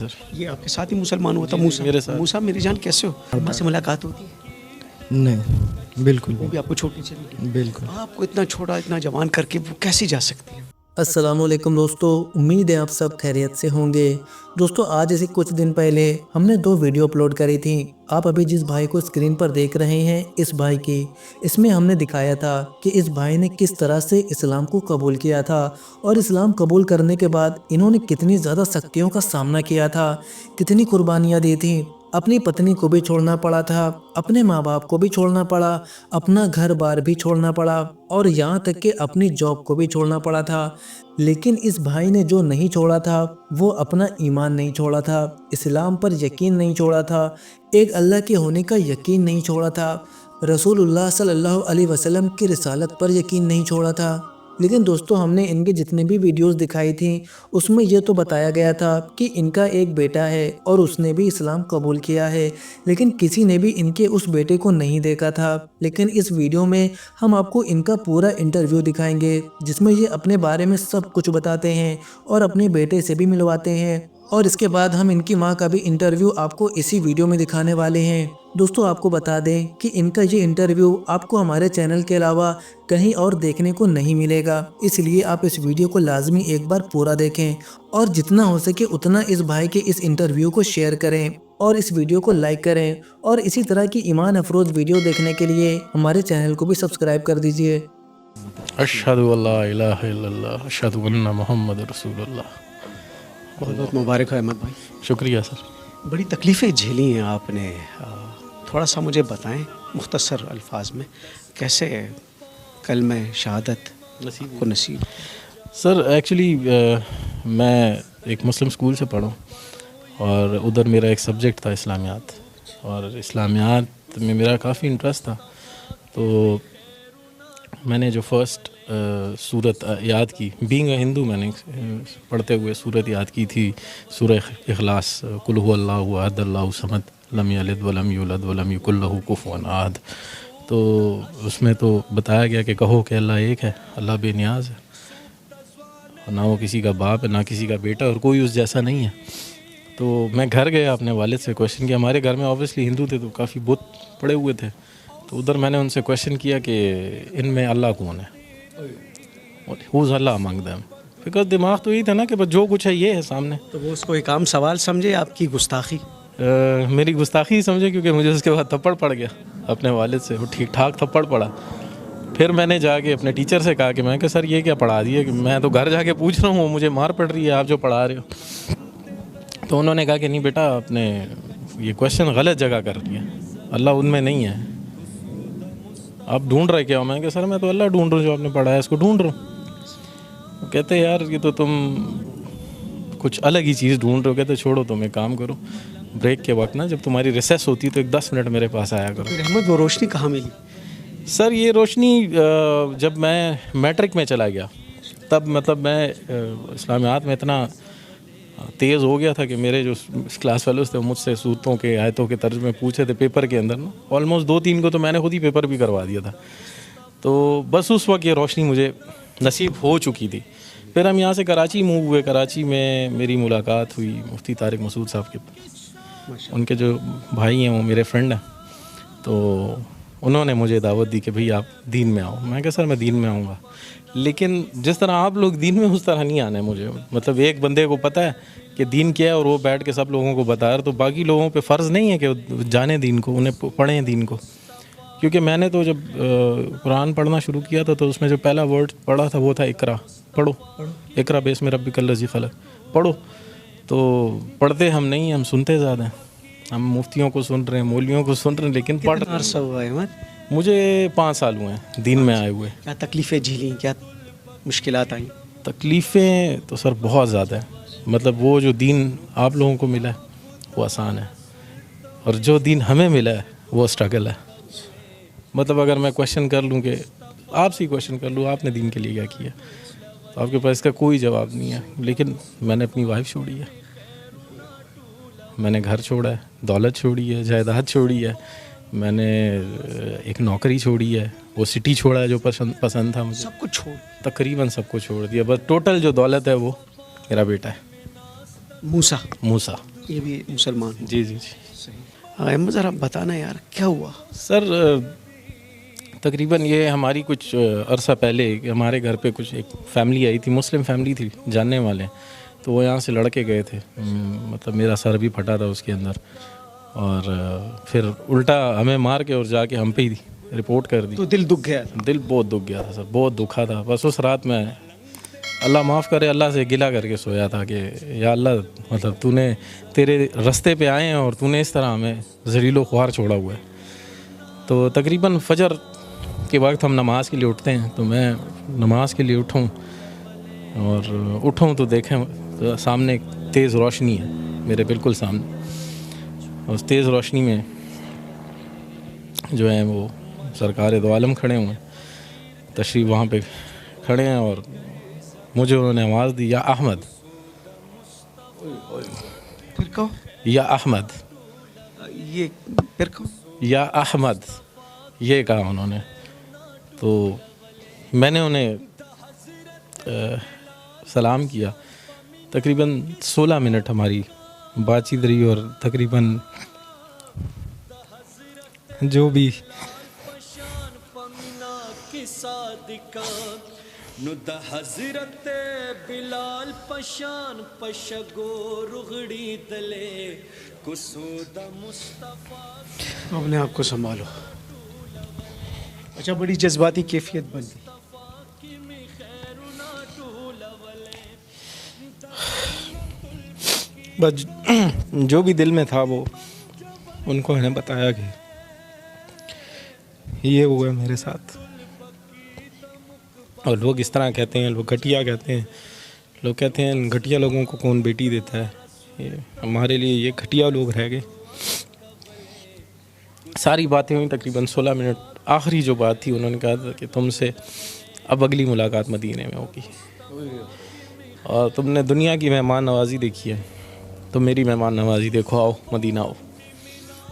ये आपके साथ ही मुसलमान हुआ था मूसा? मेरे साथ। मूसा मेरी जान कैसे हो? अम्मा से मुलाकात होती है? नहीं, बिल्कुल वो भी आपको छोड़नी चाहिए? बिल्कुल। आपको इतना छोटा इतना जवान करके वो कैसी जा सकती है? अस्सलामुअलैकुम दोस्तों, उम्मीद है आप सब खैरियत से होंगे। दोस्तों आज से कुछ दिन पहले हमने 2 वीडियो अपलोड करी थी। आप अभी जिस भाई को स्क्रीन पर देख रहे हैं इस भाई की, इसमें हमने दिखाया था कि इस भाई ने किस तरह से इस्लाम को कबूल किया था और इस्लाम कबूल करने के बाद इन्होंने कितनी ज़्यादा सख्तियों का सामना किया था, कितनी कुर्बानियाँ दी थी। अपनी पत्नी को भी छोड़ना पड़ा था, अपने माँ बाप को भी छोड़ना पड़ा, अपना घर बार भी छोड़ना पड़ा और यहाँ तक कि अपनी जॉब को भी छोड़ना पड़ा था। लेकिन इस भाई ने जो नहीं छोड़ा था वो अपना ईमान नहीं छोड़ा था, इस्लाम पर यकीन नहीं छोड़ा था, एक अल्लाह के होने का यकीन नहीं छोड़ा था, रसूलुल्लाह सल्लल्लाहु अलैहि वसल्लम की रिसालत पर यकीन नहीं छोड़ा था। लेकिन दोस्तों हमने इनके जितने भी वीडियोस दिखाई थी उसमें ये तो बताया गया था कि इनका एक बेटा है और उसने भी इस्लाम कबूल किया है, लेकिन किसी ने भी इनके उस बेटे को नहीं देखा था। लेकिन इस वीडियो में हम आपको इनका पूरा इंटरव्यू दिखाएंगे जिसमें ये अपने बारे में सब कुछ बताते हैं और अपने बेटे से भी मिलवाते हैं और इसके बाद हम इनकी माँ का भी इंटरव्यू आपको इसी वीडियो में दिखाने वाले हैं। दोस्तों आपको बता दें कि इनका ये इंटरव्यू आपको हमारे चैनल के अलावा कहीं और देखने को नहीं मिलेगा, इसलिए आप इस वीडियो को लाजमी एक बार पूरा देखें और जितना हो सके उतना इस भाई के इस इंटरव्यू को शेयर करें और इस वीडियो को लाइक करें और इसी तरह की ईमान अफरोज वीडियो देखने के लिए हमारे चैनल को भी सब्सक्राइब कर दीजिए। अशहदु अल्ला इलाहा इल्लल्लाह अशहदु अन्ना मुहम्मद रसूलुल्लाह। बहुत बहुत मुबारक है अहमद भाई। शुक्रिया सर। बड़ी तकलीफ़ें झेली हैं आपने, थोड़ा सा मुझे बताएं मुख्तसर अल्फाज में कैसे कलमे शहादत को नसीब? सर एक्चुअली मैं एक मुस्लिम स्कूल से पढ़ा और उधर मेरा एक सब्जेक्ट था इस्लामियात और इस्लामियात में मेरा काफ़ी इंटरेस्ट था। तो मैंने जो फर्स्ट सूरत याद की, बीइंग अ हिंदू, मैंने पढ़ते हुए सूरत याद की थी, सूरह इखलास, कुल हु अल्लाहु अहद अल्लाहु समद लम यलिद वलम यूलद वलम यकुल लहू कुफुवन अहद। तो उसमें तो बताया गया कि कहो कि अल्लाह एक है, अल्लाह बेनियाज है, ना वो किसी का बाप है ना किसी का बेटा और कोई उस जैसा नहीं है। तो मैं घर गया अपने वालिद से क्वेश्चन किया, हमारे घर में ऑब्वियसली हिंदू थे तो काफ़ी बुत पड़े हुए थे, तो उधर मैंने उनसे क्वेश्चन किया कि इनमें अल्लाह कौन है, who's Allah among them, because दिमाग तो यही था ना कि बस जो कुछ है ये है सामने। तो वो उसको एक आम सवाल समझे आपकी गुस्ताखी? मेरी गुस्ताखी ही समझे, क्योंकि मुझे उसके बाद थप्पड़ पड़ गया अपने वालिद से, वो ठीक ठाक थप्पड़ पड़ा। फिर मैंने जाके अपने टीचर से कहा कि मैं सर ये क्या पढ़ा दिए, कि मैं तो घर जाके पूछ रहा हूँ मुझे मार पड़ रही है, आप जो पढ़ा रहे हो। तो उन्होंने कहा कि नहीं बेटा, आपने ये क्वेश्चन गलत जगह कर दिया, अल्लाह उनमें नहीं है, आप ढूंढ रहे क्या हो? मैं कि सर मैं तो अल्लाह ढूंढ रहा हूँ, जो आपने पढ़ा है इसको ढूंढ रहा हूँ। कहते यार ये तो तुम कुछ अलग ही चीज़ ढूंढ रहे हो। कहते छोड़ो, तुम एक काम करो, ब्रेक के वक्त ना जब तुम्हारी रिसेस होती है तो एक 10 मिनट मेरे पास आया करो। फिर अहमद वो रोशनी कहाँ मिली? सर ये रोशनी जब मैं मैट्रिक में चला गया तब मतलब मैं इस्लामियात में इतना तेज़ हो गया था कि मेरे जो क्लास फेलोज थे मुझसे सूरतों के आयतों के तर्जुमे पूछे थे पेपर के अंदर ना, ऑलमोस्ट 2-3 को तो मैंने खुद ही पेपर भी करवा दिया था। तो बस उस वक्त ये रोशनी मुझे नसीब हो चुकी थी। फिर हम यहाँ से कराची मूव हुए, कराची में मेरी मुलाकात हुई मुफ्ती तारिक मसूद साहब के, उनके जो भाई हैं वो मेरे फ्रेंड हैं, तो उन्होंने मुझे दावत दी कि भाई आप दीन में आओ। मैं कहा सर मैं दीन में आऊँगा, लेकिन जिस तरह आप लोग दीन में उस तरह नहीं आना है मुझे। मतलब एक बंदे को पता है कि दीन क्या है और वो बैठ के सब लोगों को बता रहा, तो बाकी लोगों पे फ़र्ज़ नहीं है कि जाने दीन को, उन्हें पढ़ें दीन को। क्योंकि मैंने तो जब कुरान पढ़ना शुरू किया था तो उसमें जो पहला वर्ड पढ़ा था वो था इकरा, पढ़ो, इकरा बेस्मि रब्बिकल्लज़ी खलक़, पढ़ो। तो पढ़ते हम नहीं, हम सुनते ज़्यादा हैं। हम मुफ्तियों को सुन रहे हैं, मौलवियों को सुन रहे हैं, लेकिन पढ़ अरसा हुआ अहमद? मुझे 5 साल हुए हैं दीन में आए हुए। क्या तकलीफ़ें झेली, क्या मुश्किलात आई? तकलीफ़ें तो सर बहुत ज़्यादा है। मतलब वो जो दीन आप लोगों को मिला है वो आसान है और जो दीन हमें मिला है वो स्ट्रगल है। मतलब अगर मैं क्वेश्चन कर लूँ कि आपसे ही क्वेश्चन कर लूँ आपने दीन के लिए क्या किया, तो आपके पास इसका कोई जवाब नहीं है। लेकिन मैंने अपनी वाइफ छोड़ी है, मैंने घर छोड़ा है, दौलत छोड़ी है, जायदाद छोड़ी है, मैंने एक नौकरी छोड़ी है, वो सिटी छोड़ा है जो पसंद था मुझे, सब कुछ छोड़, तकरीबन सब कुछ छोड़ दिया। बस टोटल जो दौलत है वो मेरा बेटा है मूसा। मूसा। ये भी मुसलमान हो। जी जी जी अहमद ज़रा बताना यार क्या हुआ। सर तकरीबन ये हमारी कुछ अरसा पहले हमारे घर पे कुछ एक फैमिली आई थी, मुस्लिम फैमिली थी, जानने वाले, तो वो यहाँ से लड़के गए थे। मतलब मेरा सर भी फटा था उसके अंदर, और फिर उल्टा हमें मार के और जाके हम पे ही रिपोर्ट कर दी। तो दिल दुख गया था। दिल बहुत दुख गया था सर, बहुत दुखा था। बस उस रात में अल्लाह माफ़ करे, अल्लाह से गिला करके सोया था कि या अल्लाह, मतलब तूने तेरे रास्ते पे आए हैं और तूने इस तरह हमें ज़लीलो ख्वार छोड़ा हुआ है। तो तकरीबन फजर के वक्त हम नमाज के लिए उठते हैं, तो मैं नमाज के लिए उठूँ और उठूँ तो देखें तो सामने एक तेज़ रोशनी है मेरे बिल्कुल सामने। उस तेज़ रोशनी में जो है वो सरकार दो आलम खड़े हुए हैं, तशरीफ़ वहाँ पे खड़े हैं, और मुझे उन्होंने आवाज़ दी, या अहमद, फिर कहो या अहमद, ये फिर कहो या अहमद, ये कहा उन्होंने। तो मैंने उन्हें सलाम किया। तकरीबन 16 मिनट हमारी बातचीत रही, और तकरीबन जो भी हज़रत बिलाल पशान पशगो रुगड़ी दले कुसूदा मुस्तफा। अपने आप को संभालो। अच्छा, बड़ी जज्बाती कैफियत बन गई। बस जो भी दिल में था वो उनको मैंने बताया कि ये हुआ है मेरे साथ। और लोग इस तरह कहते हैं, लोग घटिया कहते हैं, लोग कहते हैं घटिया लोगों को कौन बेटी देता है। ये हमारे लिए ये घटिया लोग रह गए। सारी बातें हुई तकरीबन 16 मिनट। आखिरी जो बात थी, उन्होंने कहा था कि तुमसे अब अगली मुलाकात मदीने में होगी, और तुमने दुनिया की मेहमान नवाजी देखी है, तो मेरी मेहमान नवाजी देखो, आओ मदीना आओ।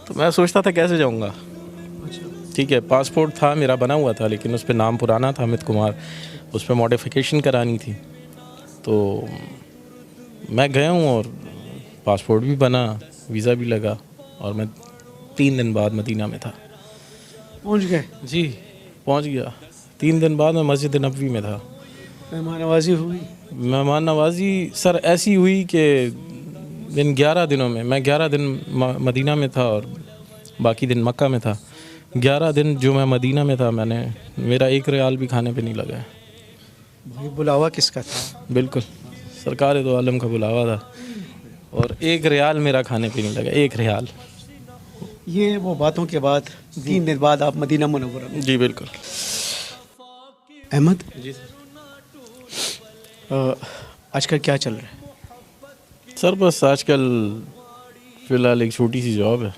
तो मैं सोचता था कैसे जाऊँगा। ठीक है, पासपोर्ट था मेरा बना हुआ था, लेकिन उस पर नाम पुराना था अमित कुमार, उस पर मॉडिफिकेशन करानी थी। तो मैं गया हूँ और पासपोर्ट भी बना, वीज़ा भी लगा, और मैं 3 दिन बाद मदीना में था। पहुंच गए? जी पहुँच गया। 3 दिन बाद मैं मस्जिद नबवी में था। मेहमान नवाजी हुई? मेहमान नवाजी सर ऐसी हुई कि इन 11 दिनों में, मैं 11 दिन मदीना में था और बाकी दिन मक्का में था। 11 दिन जो मैं मदीना में था, मेरा 1 रियाल भी खाने पे नहीं लगा है। भाई बुलावा किसका था? बिल्कुल सरकार दो आलम का बुलावा था, और 1 रियाल मेरा खाने पे नहीं लगा, 1 रियाल। ये वो बातों के बाद 3 दिन बाद आप मदीना मुनव्वरा में? जी बिल्कुल। अहमद जी आजकल क्या चल रहा है? सर बस आजकल फ़िलहाल एक छोटी सी जॉब है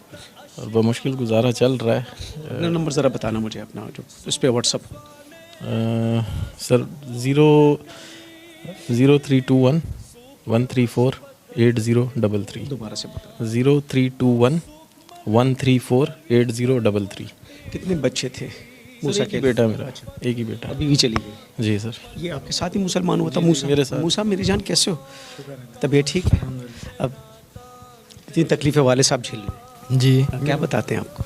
और बमुश्किल गुजारा चल रहा है। अपना नंबर ज़रा बताना मुझे, अपना जो उस पर व्हाट्सअप। सर 0321 134 8033। दोबारा से बता। 0321 134 8033। कितने बच्चे थे? मूसा के बेटा मेरा, एक ही बेटा। अभी भी चली गई? जी सर। ये आपके साथ ही मुसलमान हुआ था? मूसा मेरे साथ। मूसा मेरी जान कैसे हो? तबीयत ठीक है? अब इतनी तकलीफ़ें वाले साहब झेल रहे जी। हैं, क्या बताते हैं आपको?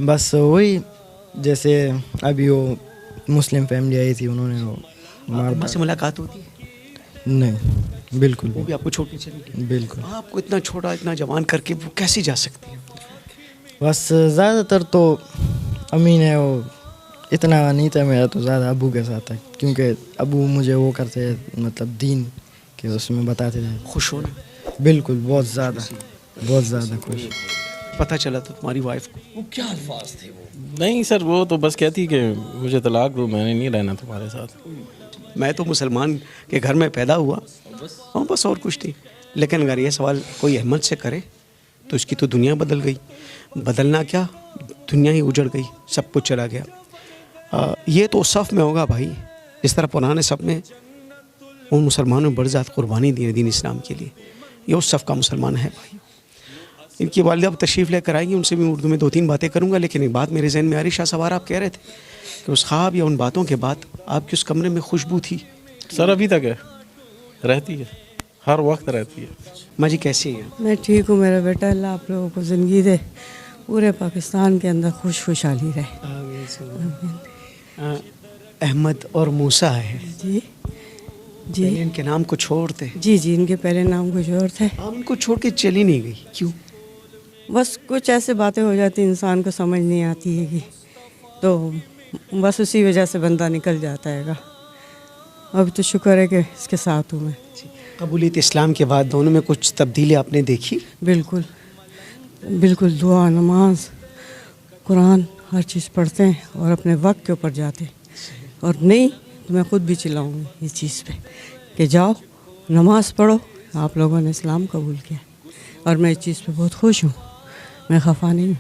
बस वही, जैसे अभी वो मुस्लिम फैमिली आई थी, उन्होंने वो अम्मा से मुलाकात होती है? नहीं, बिल्कुल वो भी आपको छोड़ के चली गई? बिल्कुल। आपको इतना छोटा, इतना जवान करके वो कैसे जा सकती है? बस ज़्यादातर तो अम्मी ने वो, इतना नहीं था मेरा, तो ज़्यादा अबू के साथ था, क्योंकि अबू मुझे वो करते, मतलब दीन के उसमें बताते थे। खुश हो ना? बिल्कुल, बहुत ज़्यादा खुश। पता चला तो तुम्हारी वाइफ को वो क्या अल्फाज थे? वो नहीं सर, वो तो बस कहती कि मुझे तलाक दो, मैंने नहीं रहना तुम्हारे साथ। मैं तो मुसलमान के घर में पैदा हुआ, हाँ बस, और कुछ नहीं। लेकिन अगर ये सवाल कोई अहमद से करे तो इसकी तो दुनिया बदल गई। बदलना क्या, दुनिया ही उजड़ गई, सब कुछ चला गया। ये तो सफ़ में होगा भाई, इस तरह पुराने सफ़ में उन मुसलमानों ने बड़ी ज़्यादा कुर्बानी दी है दीन इस्लाम के लिए। ये उस सफ़ का मुसलमान है भाई। इनकी वालिदा अब तशरीफ़ लेकर आएंगी, उनसे भी उर्दू में 2-3 बातें करूँगा। लेकिन एक बात मेरे जहन में आ रही, शाह सवार आप कह रहे थे कि उस ख्वाब या उन बातों के बाद आपके उस कमरे में खुशबू थी। सर अभी तक है, रहती है। हर वक्त रहती है। माँ जी कैसी हैं? मैं ठीक हूँ मेरा बेटा, अल्लाह आप लोगों को ज़िंदगी दे, पूरे पाकिस्तान के अंदर खुशहाली रहे। अहमद और मूसा है, जी जी पहले इनके नाम कुछ और थे, जी जी, इनके पहले नाम कुछ और थे। आप उनको छोड़ के चली नहीं गई, क्यों? बस कुछ ऐसे बातें हो जाती इंसान को समझ नहीं आती है कि, तो बस उसी वजह से बंदा निकल जाता है। अब तो शुक्र है कि इसके साथ हूँ मैं। कबूलियत इस्लाम के बाद दोनों में कुछ तब्दीली आपने देखी? बिल्कुल बिल्कुल, दुआ नमाज कुरान हर चीज़ पढ़ते हैं और अपने वक्त के ऊपर जाते हैं। और नहीं तो मैं ख़ुद भी चिल्लाऊँगी इस चीज़ पे कि जाओ नमाज़ पढ़ो, आप लोगों ने इस्लाम कबूल किया। और मैं इस चीज़ पे बहुत खुश हूँ, मैं खफा नहीं हूँ।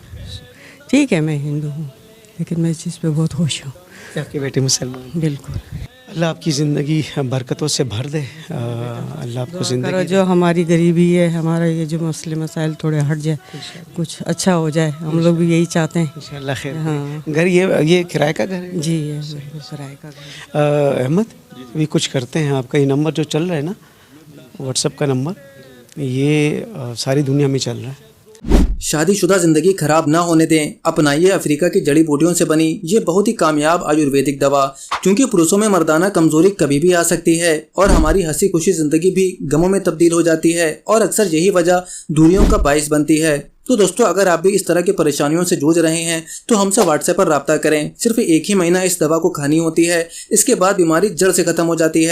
ठीक है मैं हिंदू हूँ लेकिन मैं इस चीज़ पे बहुत खुश हूँ। आपके बेटे मुसलमान? बिल्कुल। अल्लाह आपकी ज़िंदगी बरकतों से भर दे। अल्लाह आपको करो ज़िंदगी जो हमारी गरीबी है, हमारा ये जो मसले मसाइल थोड़े हट जाए, कुछ अच्छा हो जाए, हम लोग भी यही चाहते हैं। इंशाअल्लाह खैर। हाँ। घर ये किराए का घर है? जी ये बिल्कुल किराए का घर। अहमद अभी कुछ करते हैं, आपका ये नंबर जो चल रहा है ना, व्हाट्सएप का नंबर, ये सारी दुनिया में चल रहा है। शादीशुदा जिंदगी खराब ना होने दें, अपनाइए अफ्रीका की जड़ी बूटियों से बनी ये बहुत ही कामयाब आयुर्वेदिक दवा। क्योंकि पुरुषों में मर्दाना कमजोरी कभी भी आ सकती है और हमारी हंसी खुशी जिंदगी भी गमों में तब्दील हो जाती है और अक्सर यही वजह दूरियों का बाइस बनती है। तो दोस्तों अगर आप भी इस तरह की परेशानियों से जूझ रहे हैं तो हमसे व्हाट्सएप पर राब्ता करें। सिर्फ 1 ही महीना इस दवा को खानी होती है, इसके बाद बीमारी जड़ से खत्म हो जाती है।